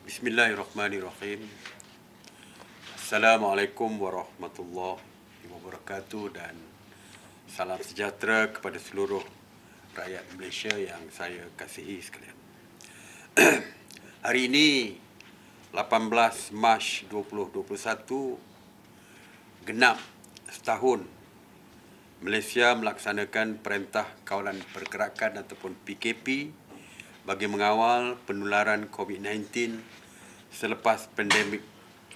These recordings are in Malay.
Bismillahirrahmanirrahim. Assalamualaikum warahmatullahi wabarakatuh dan salam sejahtera kepada seluruh rakyat Malaysia yang saya kasihi sekalian. Hari ini 18 Mac 2021 genap setahun Malaysia melaksanakan Perintah Kawalan Pergerakan ataupun PKP bagi mengawal penularan COVID-19 selepas pandemik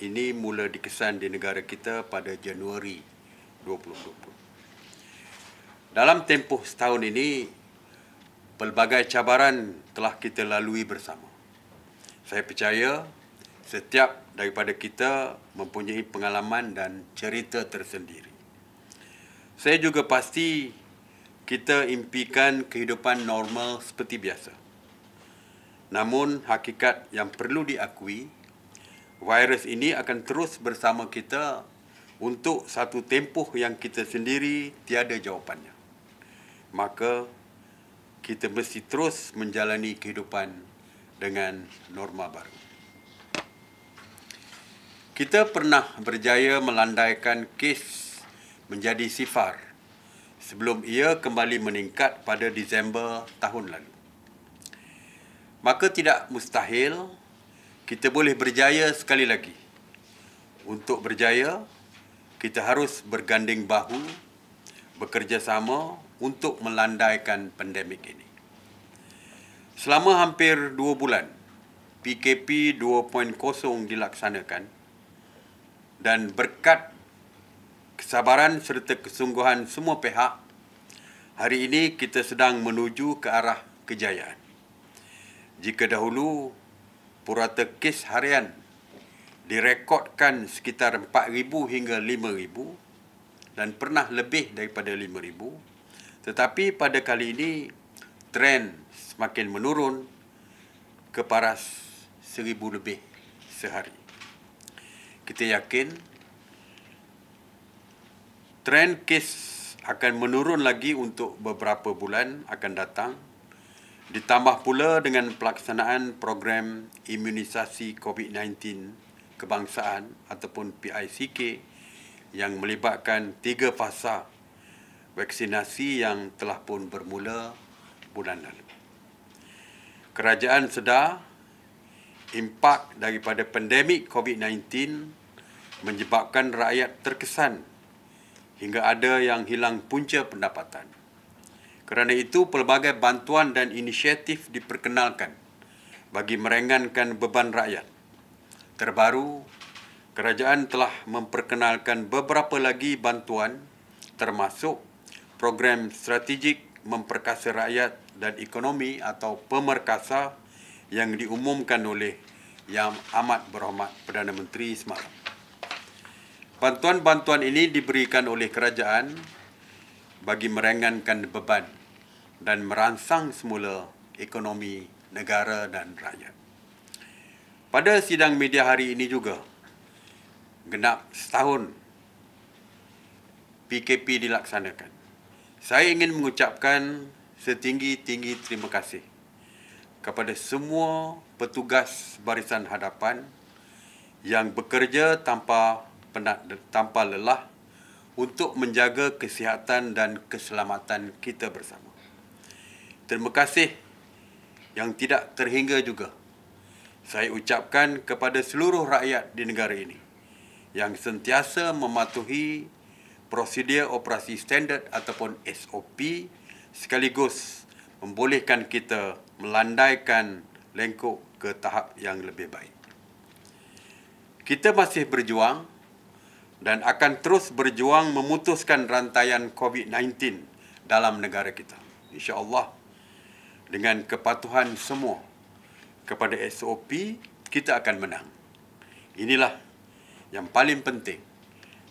ini mula dikesan di negara kita pada Januari 2020. Dalam tempoh setahun ini, pelbagai cabaran telah kita lalui bersama. Saya percaya setiap daripada kita mempunyai pengalaman dan cerita tersendiri. Saya juga pasti kita impikan kehidupan normal seperti biasa. Namun, hakikat yang perlu diakui, virus ini akan terus bersama kita untuk satu tempoh yang kita sendiri tiada jawapannya. Maka, kita mesti terus menjalani kehidupan dengan norma baru. Kita pernah berjaya melandaikan kes menjadi sifar sebelum ia kembali meningkat pada Disember tahun lalu. Maka tidak mustahil kita boleh berjaya sekali lagi. Untuk berjaya, kita harus berganding bahu, bekerjasama untuk melandaikan pandemik ini. Selama hampir 2 bulan, PKP 2.0 dilaksanakan dan berkat kesabaran serta kesungguhan semua pihak, hari ini kita sedang menuju ke arah kejayaan. Jika dahulu purata kes harian direkodkan sekitar 4,000 hingga 5,000 dan pernah lebih daripada 5,000, tetapi pada kali ini trend semakin menurun ke paras 1,000 lebih sehari. Kita yakin trend kes akan menurun lagi untuk beberapa bulan akan datang, ditambah pula dengan pelaksanaan program imunisasi COVID-19 kebangsaan ataupun PICK yang melibatkan 3 fasa vaksinasi yang telah pun bermula bulan lalu. Kerajaan sedar impak daripada pandemik COVID-19 menyebabkan rakyat terkesan hingga ada yang hilang punca pendapatan. Kerana itu, pelbagai bantuan dan inisiatif diperkenalkan bagi meringankan beban rakyat. Terbaru, kerajaan telah memperkenalkan beberapa lagi bantuan termasuk program strategik memperkasa rakyat dan ekonomi atau pemerkasa yang diumumkan oleh Yang Amat Berhormat Perdana Menteri semalam. Bantuan-bantuan ini diberikan oleh kerajaan bagi meringankan beban dan merangsang semula ekonomi negara dan rakyat. Pada sidang media hari ini juga, genap setahun PKP dilaksanakan. Saya ingin mengucapkan setinggi-tinggi terima kasih kepada semua petugas barisan hadapan yang bekerja tanpa lelah untuk menjaga kesihatan dan keselamatan kita bersama. Terima kasih yang tidak terhingga juga saya ucapkan kepada seluruh rakyat di negara ini yang sentiasa mematuhi prosedur operasi standard ataupun SOP sekaligus membolehkan kita melandaikan lengkuk ke tahap yang lebih baik. Kita masih berjuang dan akan terus berjuang memutuskan rantaian COVID-19 dalam negara kita. InsyaAllah, dengan kepatuhan semua kepada SOP, kita akan menang. Inilah yang paling penting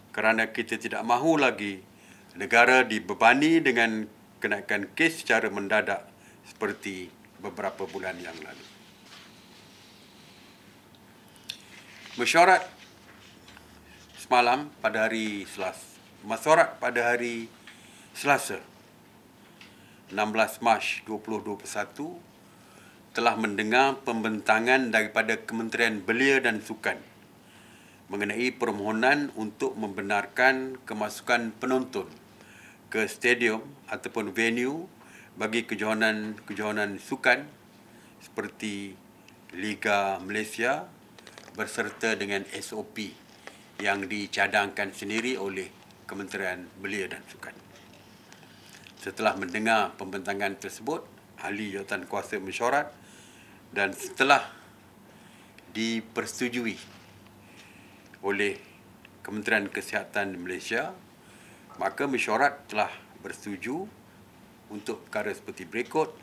kerana kita tidak mahu lagi negara dibebani dengan kenaikan kes secara mendadak seperti beberapa bulan yang lalu. Mesyuarat semalam pada hari Selasa 16 Mac 2021 telah mendengar pembentangan daripada Kementerian Belia dan Sukan mengenai permohonan untuk membenarkan kemasukan penonton ke stadium ataupun venue bagi kejohanan sukan seperti Liga Malaysia berserta dengan SOP yang dicadangkan sendiri oleh Kementerian Belia dan Sukan. Setelah mendengar pembentangan tersebut, Ahli Jawatankuasa Mesyuarat dan setelah dipersetujui oleh Kementerian Kesihatan Malaysia, maka mesyuarat telah bersetuju untuk perkara seperti berikut,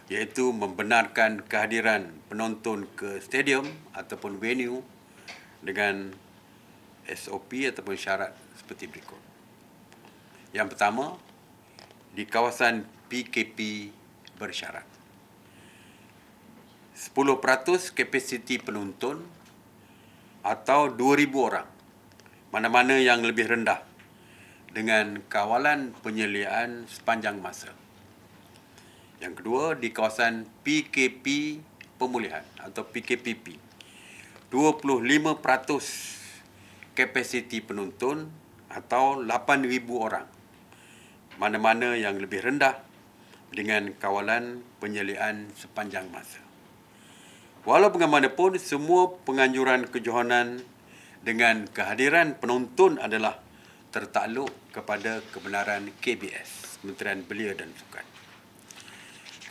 iaitu membenarkan kehadiran penonton ke stadium ataupun venue dengan SOP ataupun syarat seperti berikut. Yang pertama, di kawasan PKP bersyarat 10% kapasiti penonton atau 2,000 orang, mana-mana yang lebih rendah, dengan kawalan penyeliaan sepanjang masa. Yang kedua, di kawasan PKP pemulihan atau PKPP, 25% kapasiti penonton atau 8,000 orang, mana-mana yang lebih rendah, dengan kawalan penyeliaan sepanjang masa. Walau bagaimanapun, semua penganjuran kejohanan dengan kehadiran penonton adalah tertakluk kepada kebenaran KBS, Kementerian Belia dan Sukan.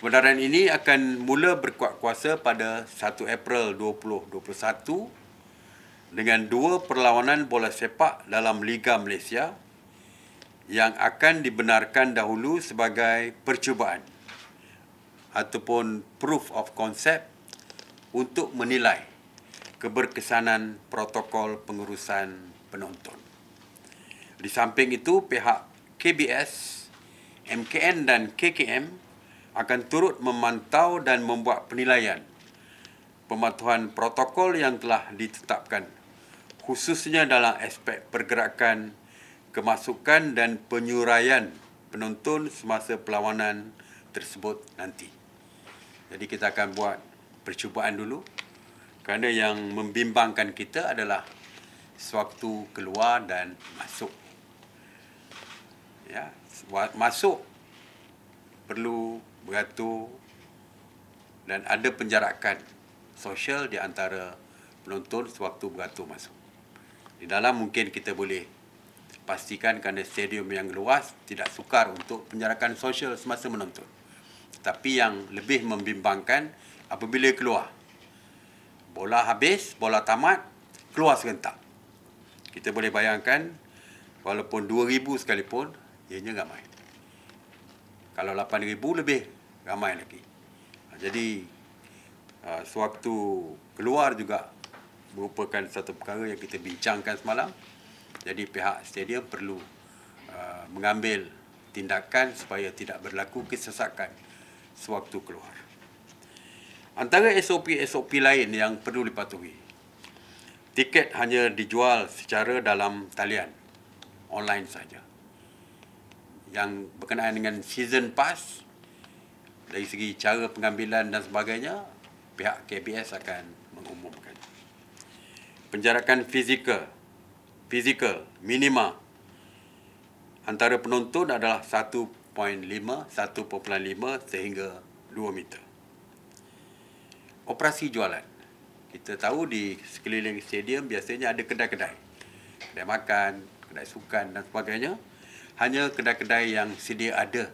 Kebenaran ini akan mula berkuat kuasa pada 1 April 2021 dengan 2 perlawanan bola sepak dalam Liga Malaysia yang akan dibenarkan dahulu sebagai percubaan ataupun proof of concept untuk menilai keberkesanan protokol pengurusan penonton. Di samping itu, pihak KBS, MKN dan KKM akan turut memantau dan membuat penilaian pematuhan protokol yang telah ditetapkan, khususnya dalam aspek pergerakan, kemasukan dan penyuraian penonton semasa perlawanan tersebut nanti. Jadi kita akan buat percubaan dulu, kerana yang membimbangkan kita adalah sewaktu keluar dan masuk. Ya, masuk perlu beratur dan ada penjarakan sosial di antara penonton sewaktu beratur masuk. Di dalam mungkin kita boleh pastikan kerana stadium yang luas tidak sukar untuk penjarakan sosial semasa menonton. Tapi yang lebih membimbangkan apabila keluar. Bola habis, bola tamat, keluar serentak. Kita boleh bayangkan, walaupun 2,000 sekalipun, ianya ramai. Kalau 8,000 lebih, ramai lagi. Jadi, sewaktu keluar juga merupakan satu perkara yang kita bincangkan semalam. Jadi, pihak stadium perlu mengambil tindakan supaya tidak berlaku kesesakan sewaktu keluar. Antara SOP-SOP lain yang perlu dipatuhi, tiket hanya dijual secara dalam talian, online saja. Yang berkenaan dengan season pass, dari segi cara pengambilan dan sebagainya, pihak KBS akan mengumumkan. Penjarakan fizikal minima antara penonton adalah 1.5 sehingga 2 meter. Operasi jualan. Kita tahu di sekeliling stadium biasanya ada kedai-kedai. Kedai makan, kedai sukan dan sebagainya. Hanya kedai-kedai yang sedia ada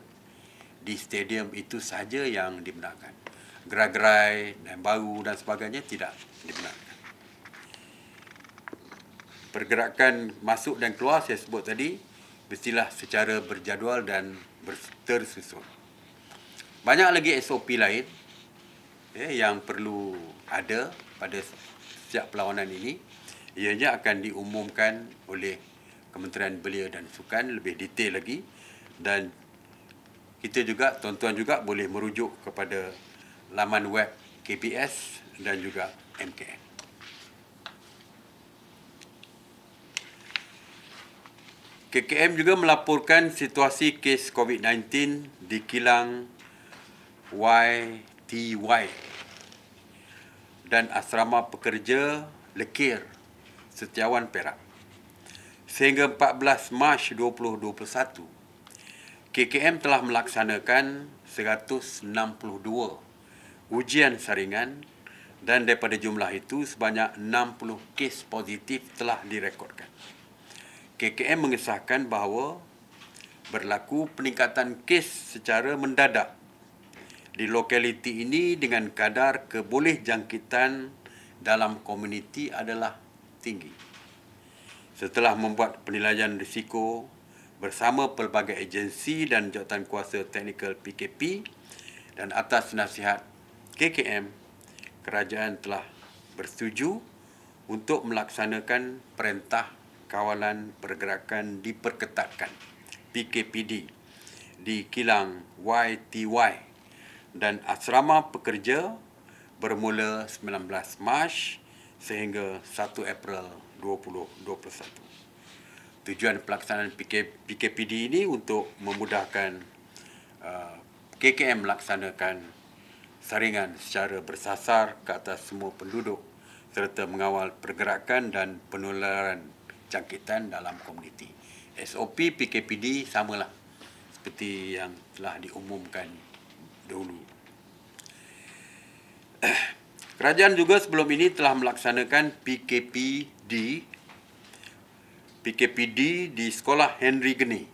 di stadium itu sahaja yang dibenarkan. Gerai-gerai dan baru dan sebagainya tidak dibenarkan. Pergerakan masuk dan keluar saya sebut tadi mestilah secara berjadual dan tersusun. Banyak lagi SOP lain yang perlu ada pada setiap perlawanan ini. Ianya akan diumumkan oleh Kementerian Belia dan Sukan lebih detail lagi, dan kita juga, tuan-tuan juga boleh merujuk kepada laman web KBS dan juga MKN. KKM juga melaporkan situasi kes COVID-19 di kilang YTY dan Asrama Pekerja Lekir, Setiawan, Perak. Sehingga 14 Mac 2021, KKM telah melaksanakan 162 ujian saringan dan daripada jumlah itu sebanyak 60 kes positif telah direkodkan. KKM mengesahkan bahawa berlaku peningkatan kes secara mendadak di lokaliti ini dengan kadar kebolehjangkitan dalam komuniti adalah tinggi. Setelah membuat penilaian risiko bersama pelbagai agensi dan jawatankuasa teknikal PKP dan atas nasihat KKM, kerajaan telah bersetuju untuk melaksanakan Perintah Kawalan Pergerakan Diperketatkan PKPD di kilang YTY dan Asrama Pekerja bermula 19 Mac sehingga 1 April 2021. Tujuan pelaksanaan PKPD ini untuk memudahkan KKM melaksanakan saringan secara bersasar ke atas semua penduduk serta mengawal pergerakan dan penularan jangkitan dalam komuniti. SOP PKPD samalah seperti yang telah diumumkan dahulu. Kerajaan juga sebelum ini telah melaksanakan PKPD di Sekolah Henry Geni,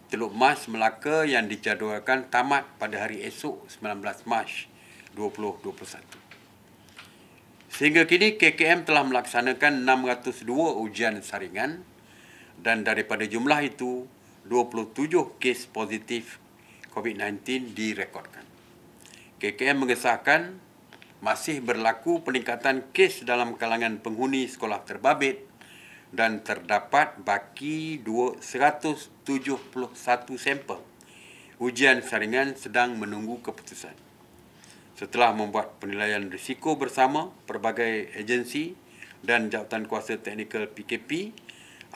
Teluk Mas, Melaka yang dijadualkan tamat pada hari esok 19 Mac 2021. Sehingga kini KKM telah melaksanakan 602 ujian saringan dan daripada jumlah itu 27 kes positif COVID-19 direkodkan. KKM mengesahkan masih berlaku peningkatan kes dalam kalangan penghuni sekolah terbabit dan terdapat baki 171 sampel ujian saringan sedang menunggu keputusan. Setelah membuat penilaian risiko bersama pelbagai agensi dan jawatankuasa teknikal PKP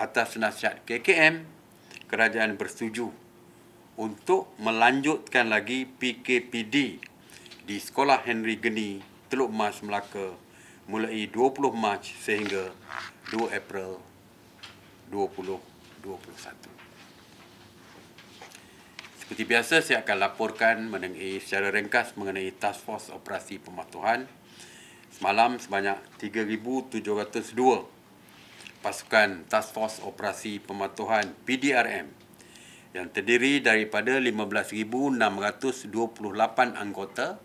atas nasihat KKM, kerajaan bersetuju untuk melanjutkan lagi PKPD di Sekolah Henry Geni, Teluk Mas, Melaka mulai 20 Mac sehingga 2 April 2021. Seperti biasa, saya akan laporkan secara ringkas mengenai Task Force Operasi Pematuhan. Semalam sebanyak 3,702 pasukan Task Force Operasi Pematuhan PDRM yang terdiri daripada 15,628 anggota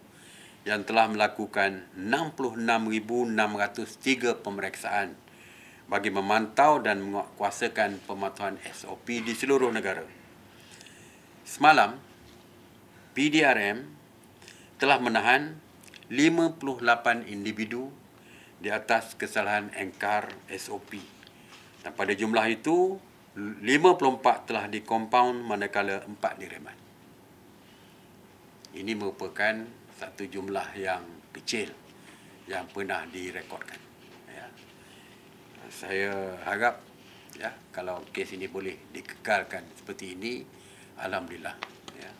yang telah melakukan 66,603 pemeriksaan bagi memantau dan menguatkuasakan pematuhan SOP di seluruh negara. Semalam, PDRM telah menahan 58 individu di atas kesalahan engkar SOP. Dan pada jumlah itu, 54 telah dikompaun manakala 4 direman. Ini merupakan satu jumlah yang kecil yang pernah direkodkan. Ya. Saya harap kalau kes ini boleh dikekalkan seperti ini, alhamdulillah. Ya.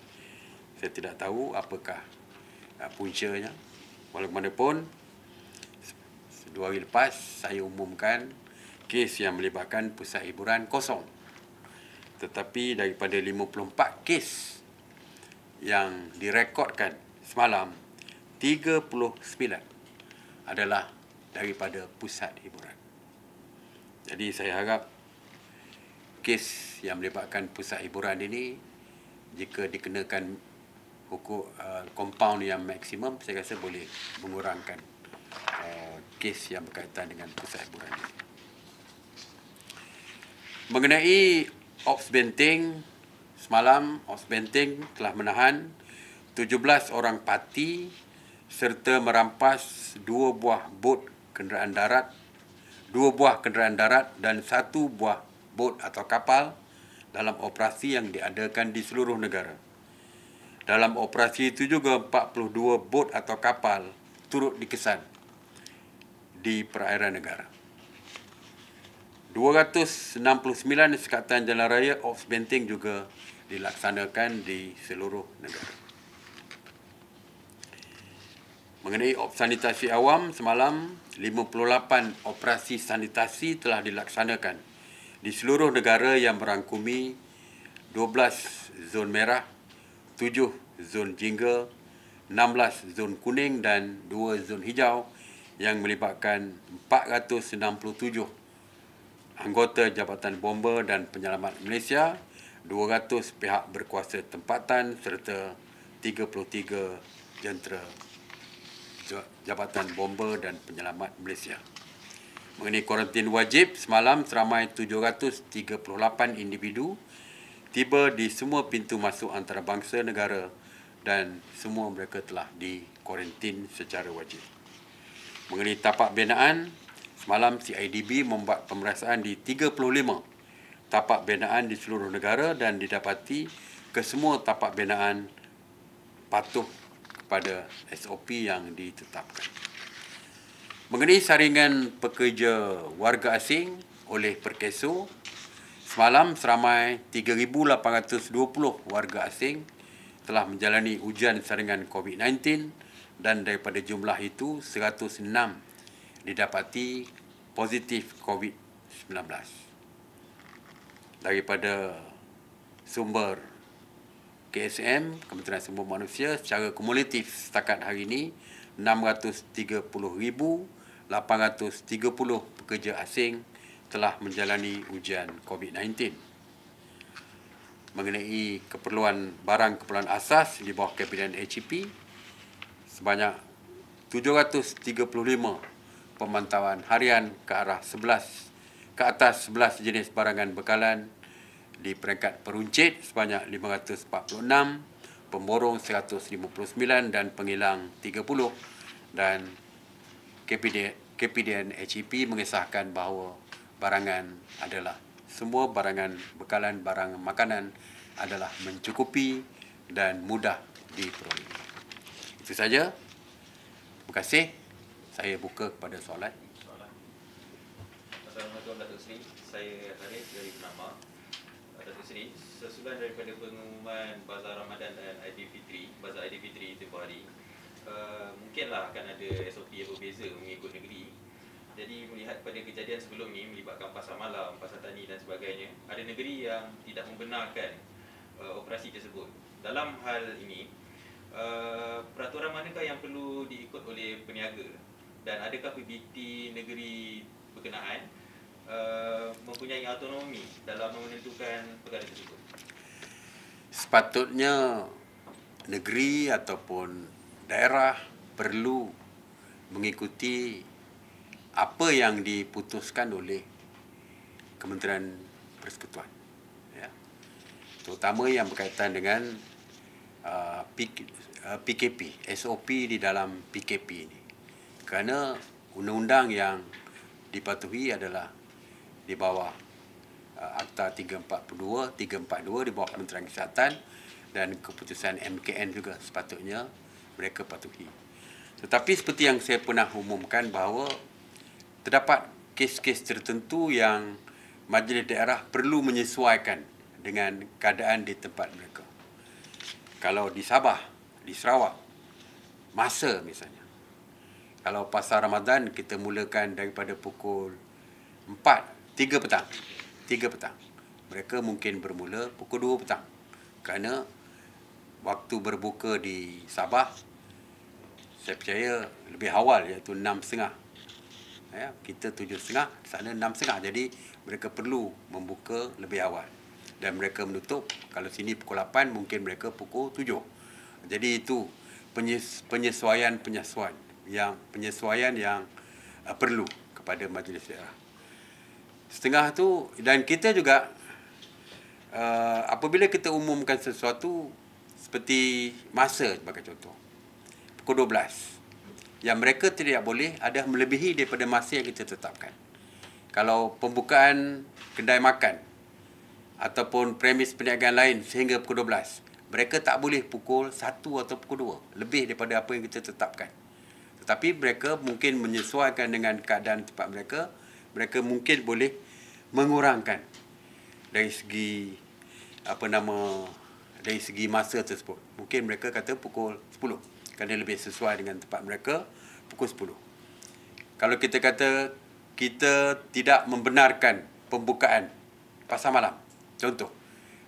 Saya tidak tahu apakah puncanya. Walaupun 2 hari lepas saya umumkan kes yang melibatkan pusat hiburan kosong. Tetapi daripada 54 kes yang direkodkan semalam, 39 adalah daripada pusat hiburan. Jadi saya harap kes yang melibatkan pusat hiburan ini, jika dikenakan hukum kompaun yang maksimum, saya rasa boleh mengurangkan kes yang berkaitan dengan pusat hiburan ini. Mengenai Ops Benteng, semalam Ops Benteng telah menahan 17 orang parti serta merampas 2 buah kenderaan darat dan 1 buah bot atau kapal dalam operasi yang diadakan di seluruh negara. Dalam operasi itu juga 42 bot atau kapal turut dikesan di perairan negara. 269 sekatan jalan raya Ops Benteng juga dilaksanakan di seluruh negara. Mengenai sanitasi awam, semalam 58 operasi sanitasi telah dilaksanakan di seluruh negara yang merangkumi 12 zon merah, 7 zon jingga, 16 zon kuning dan 2 zon hijau yang melibatkan 467 anggota Jabatan Bomba dan Penyelamat Malaysia, 200 pihak berkuasa tempatan serta 33 jentera Jabatan Bomba dan Penyelamat Malaysia. Mengenai kuarantin wajib, semalam seramai 738 individu tiba di semua pintu masuk antarabangsa negara dan semua mereka telah dikuarantin secara wajib. Mengenai tapak binaan, semalam CIDB membuat pemeriksaan di 35 tapak binaan di seluruh negara dan didapati kesemua tapak binaan patuh pada SOP yang ditetapkan. Mengenai saringan pekerja warga asing oleh Perkeso, semalam seramai 3,820 warga asing telah menjalani ujian saringan COVID-19 dan daripada jumlah itu 106 didapati positif COVID-19. Daripada sumber KSM, Kementerian Sumber Manusia, secara kumulatif setakat hari ini 630,830 pekerja asing telah menjalani ujian COVID-19. Mengenai keperluan barang keperluan asas di bawah Kabinet HEP, sebanyak 735 pemantauan harian ke atas 11 jenis barangan bekalan di peringkat peruncit sebanyak 546, pemborong 159 dan penghilang 30, dan KPDN HEP mengesahkan bahawa semua barangan bekalan barang makanan adalah mencukupi dan mudah diperoleh. Itu saja. Terima kasih. Saya buka kepada soalan. Assalamualaikum Datuk Seri. Saya Haris dari Penama. Datuk Seri, sesudah daripada pengumuman Bazar Ramadan dan Aidilfitri, Bazar Aidilfitri tempoh hari, mungkinlah akan ada SOP yang berbeza mengikut negeri. Jadi melihat pada kejadian sebelum ni melibatkan pasar malam, pasar tani dan sebagainya, ada negeri yang tidak membenarkan operasi tersebut. Dalam hal ini, peraturan manakah yang perlu diikut oleh peniaga dan adakah PBT negeri berkenaan mempunyai autonomi dalam menentukan perkara tersebut? Sepatutnya negeri ataupun daerah perlu mengikuti apa yang diputuskan oleh Kementerian Persekutuan, ya. Terutama yang berkaitan dengan PKP, SOP di dalam PKP ini. Kerana undang-undang yang dipatuhi adalah di bawah Akta 342 di bawah Kementerian Kesihatan, dan keputusan MKN juga sepatutnya mereka patuhi. Tetapi seperti yang saya pernah umumkan bahawa terdapat kes-kes tertentu yang majlis daerah perlu menyesuaikan dengan keadaan di tempat mereka. Kalau di Sabah, di Sarawak, masa misalnya. Kalau pasar Ramadan kita mulakan daripada pukul 3 petang. Mereka mungkin bermula pukul 2 petang. Kerana waktu berbuka di Sabah, saya percaya lebih awal, iaitu 6.30. Ya, kita 7.30, sana 6.30. Jadi mereka perlu membuka lebih awal. Dan mereka menutup, kalau sini pukul 8, mungkin mereka pukul 7. Jadi itu penyesuaian yang perlu kepada majlis daerah. Setengah tu, dan kita juga apabila kita umumkan sesuatu seperti masa sebagai contoh, pukul 12, yang mereka tidak boleh ada melebihi daripada masa yang kita tetapkan. Kalau pembukaan kedai makan ataupun premis perniagaan lain sehingga pukul 12, mereka tak boleh pukul 1 atau pukul 2 lebih daripada apa yang kita tetapkan. Tetapi mereka mungkin menyesuaikan dengan keadaan tempat mereka. Mereka mungkin boleh mengurangkan dari segi dari segi masa tersebut. Mungkin mereka kata pukul 10. kerana lebih sesuai dengan tempat mereka pukul 10. Kalau kita kata kita tidak membenarkan pembukaan pasar malam, contoh,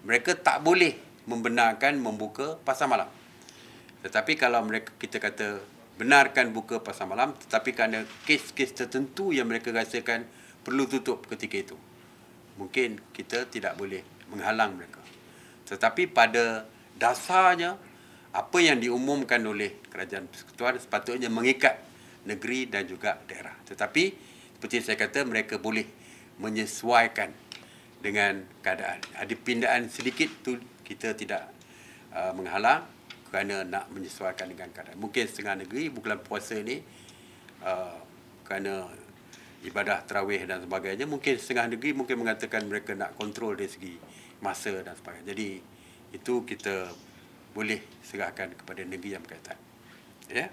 mereka tak boleh membenarkan membuka pasar malam. Tetapi kalau kita kata benarkan buka pasar malam, tetapi kerana kes-kes tertentu yang mereka rasakan perlu tutup ketika itu, mungkin kita tidak boleh menghalang mereka. Tetapi pada dasarnya, apa yang diumumkan oleh Kerajaan Persekutuan sepatutnya mengikat negeri dan juga daerah. Tetapi seperti saya kata, mereka boleh menyesuaikan dengan keadaan. Ada pindaan sedikit tu kita tidak menghalang kerana nak menyesuaikan dengan keadaan. Mungkin setengah negeri bulan puasa ni kerana ibadah tarawih dan sebagainya, mungkin setengah negeri mungkin mengatakan mereka nak kontrol dari segi masa dan sebagainya. Jadi itu kita boleh serahkan kepada negeri yang berkaitan. Ya.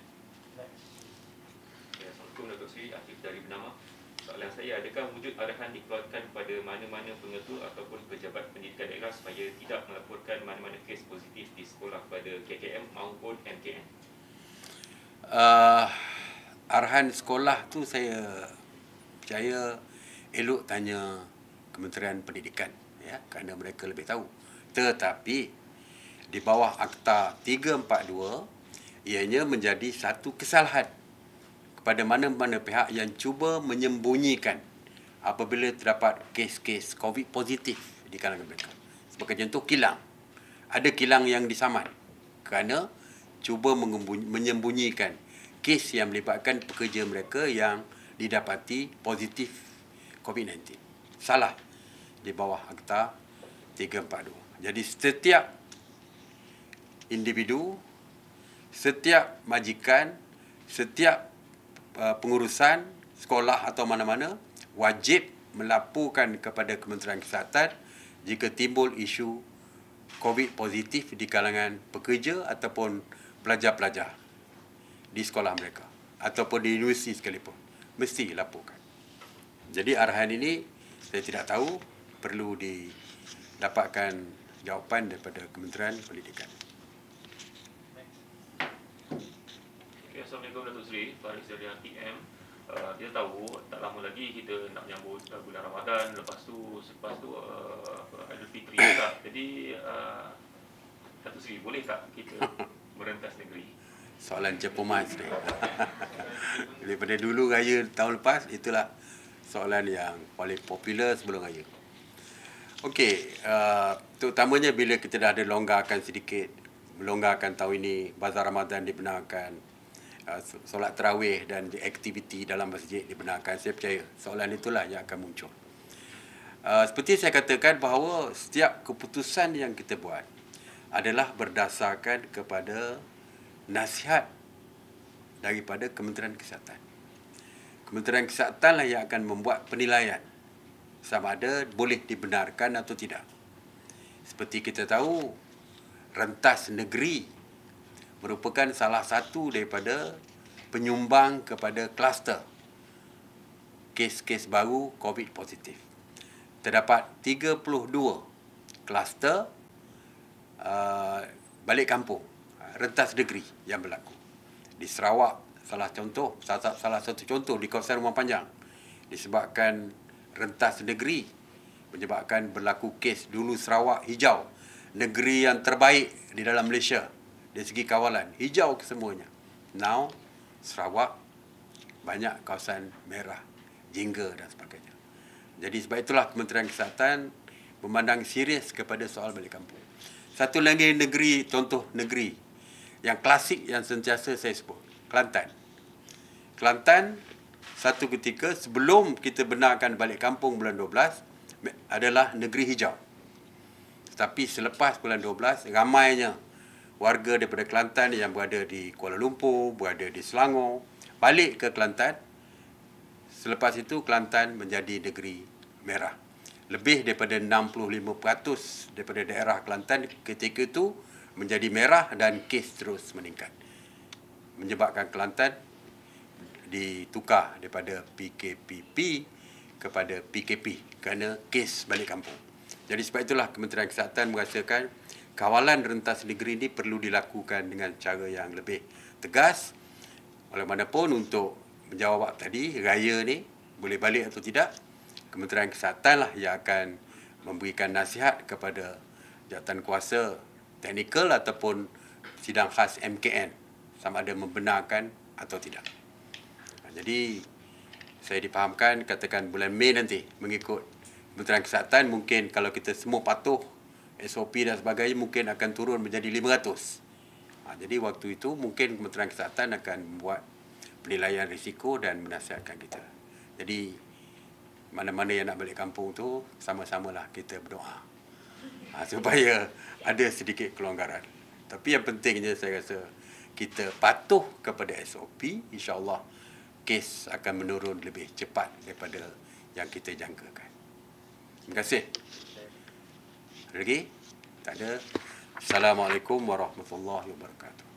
Assalamualaikum Datuk Seri, Akif dari Bernama. Soalan saya, adakah wujud arahan dikeluarkan kepada mana-mana pengetua ataupun pejabat pendidikan daerah supaya tidak melaporkan mana-mana kes positif di sekolah pada KKM maupun MKN? Arahan sekolah tu saya percaya elok tanya Kementerian Pendidikan, ya, kerana mereka lebih tahu. Tetapi di bawah Akta 342 ianya menjadi satu kesalahan kepada mana-mana pihak yang cuba menyembunyikan apabila terdapat kes-kes COVID positif di kalangan mereka. Sebagai contoh, kilang. Ada kilang yang disaman kerana cuba menyembunyikan kes yang melibatkan pekerja mereka yang didapati positif COVID-19. Salah di bawah Akta 342. Jadi setiap individu, setiap majikan, setiap pengurusan sekolah atau mana-mana wajib melaporkan kepada Kementerian Kesihatan jika timbul isu COVID positif di kalangan pekerja ataupun pelajar-pelajar di sekolah mereka ataupun di universiti sekalipun. Mesti laporkan. Jadi arahan ini saya tidak tahu, perlu didapatkan jawapan daripada Kementerian Pendidikan. Assalamualaikum Datuk Seri, Faris dari RTM. Kita tahu tak lama lagi kita nak menyambut bulan Ramadan, selepas tu Aidilfitri juga. Jadi Datuk Seri, boleh tak kita merentas negeri? Soalan cepumas ni. Daripada dulu raya tahun lepas, itulah soalan yang paling popular sebelum raya. Okey, terutamanya bila kita dah ada longgarkan sedikit, melonggarkan tahun ini, bazar Ramadan dibenarkan, solat tarawih dan aktiviti dalam masjid dibenarkan, saya percaya soalan itulah yang akan muncul. Seperti saya katakan bahawa setiap keputusan yang kita buat adalah berdasarkan kepada nasihat daripada Kementerian Kesihatan. Kementerian Kesihatan lah yang akan membuat penilaian sama ada boleh dibenarkan atau tidak. Seperti kita tahu, rentas negeri merupakan salah satu daripada penyumbang kepada kluster kes-kes baru COVID positif. Terdapat 32 kluster balik kampung rentas negeri yang berlaku. Di Sarawak, salah satu contoh di kawasan Rumah Panjang, disebabkan rentas negeri menyebabkan berlaku kes dulu Sarawak hijau, negeri yang terbaik di dalam Malaysia dari segi kawalan, hijau kesemuanya. Now Sarawak banyak kawasan merah, jingga dan sebagainya. Jadi sebab itulah Kementerian Kesihatan memandang serius kepada soal balik kampung. Satu lagi negeri, contoh negeri yang klasik yang sentiasa saya sebut, Kelantan. Kelantan satu ketika sebelum kita benarkan balik kampung bulan 12 adalah negeri hijau. Tetapi selepas bulan 12, ramainya warga daripada Kelantan yang berada di Kuala Lumpur, berada di Selangor, balik ke Kelantan. Selepas itu Kelantan menjadi negeri merah. Lebih daripada 65% daripada daerah Kelantan ketika itu menjadi merah dan kes terus meningkat. Menyebabkan Kelantan ditukar daripada PKPP kepada PKP kerana kes balik kampung. Jadi sebab itulah Kementerian Kesihatan merasakan kawalan rentas negeri ini perlu dilakukan dengan cara yang lebih tegas. Bagaimanapun untuk menjawab tadi, raya ni boleh balik atau tidak, Kementerian Kesihatan lah yang akan memberikan nasihat kepada jawatan kuasa teknikal ataupun sidang khas MKN sama ada membenarkan atau tidak. Jadi saya difahamkan katakan bulan Mei nanti mengikut Kementerian Kesihatan, mungkin kalau kita semua patuh SOP dan sebagainya mungkin akan turun menjadi 500. Jadi waktu itu mungkin Kementerian Kesihatan akan membuat penilaian risiko dan menasihatkan kita. Jadi mana-mana yang nak balik kampung tu sama-samalah kita berdoa supaya ada sedikit kelonggaran. Tapi yang pentingnya saya rasa kita patuh kepada SOP, insya-Allah kes akan menurun lebih cepat daripada yang kita jangkakan. Terima kasih. Ada lagi? Tak ada. Assalamualaikum warahmatullahi wabarakatuh.